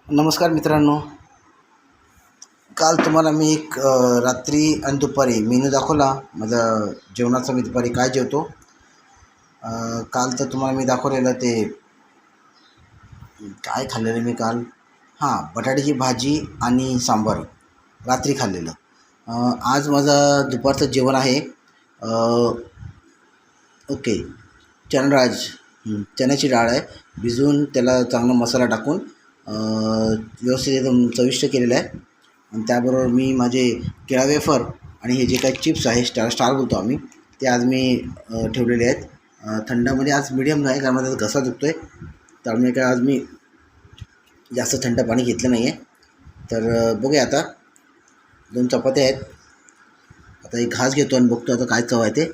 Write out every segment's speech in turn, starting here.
नमस्कार मित्रांनो. काल तुम्हाला मी एक रात्री आणि दुपारी मेनू दाखवला माझा जेवणाचा. मी दुपारी काय जेवतो. काल तर तुम्हाला मी दाखवलेलं ते काय खाल्लेलं मी काल. बटाट्याची भाजी आणि सांबार रात्री खाल्लेलं. आज माझं दुपारचं जेवण आहे ओके चणराज. चण्याची डाळ आहे, भिजवून त्याला चांगला मसाला टाकून व्यवस्थित एकदम चविष्ट केलेलं आहे. आणि त्याबरोबर मी माझे केळा वेफर आणि हे जे काही चिप्स आहे स्टार बोलतो आम्ही, ते आज मी ठेवलेले आहेत थंडामध्ये. आज मिडियम आहे कारण माझा घसा दुखतो आहे, त्यामुळे काय आज मी जास्त थंड पाणी घेतलं नाही आहे. तर बघूया आता. 2 चपात्या आहेत. आता एक घास घेतो आणि बघतो आता काय चव आहे ते.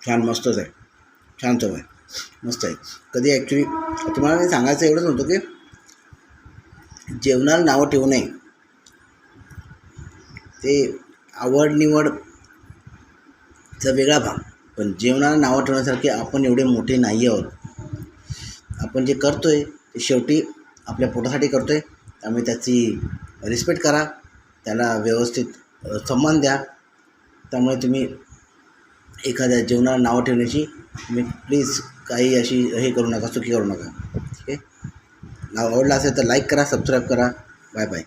छान, मस्तच आहे. छान चव आहे, मस्त आहे. कधी ॲक्च्युली तुम्हाला मी सांगायचं एवढंच नव्हतं की जेवणाला नावं ठेवू नये. ते आवड निवडचा वेगळा भाग, पण जेवणाला नावं ठेवण्यासारखे आपण एवढे मोठे नाही आहोत. आपण जे करतो आहे ते शेवटी आपल्या पोटासाठी करतो आहे, त्यामुळे त्याची रिस्पेक्ट करा, त्याला व्यवस्थित सन्मान द्या. त्यामुळे तुम्ही एखाद्या जेवणाला नावं ठेवण्याची तुम्ही प्लीज काही अशी हे करू नका, चुकी करू नका. ठीक आहे. आवडला असेल तर लाईक करा, सबस्क्राईब करा. Bye bye.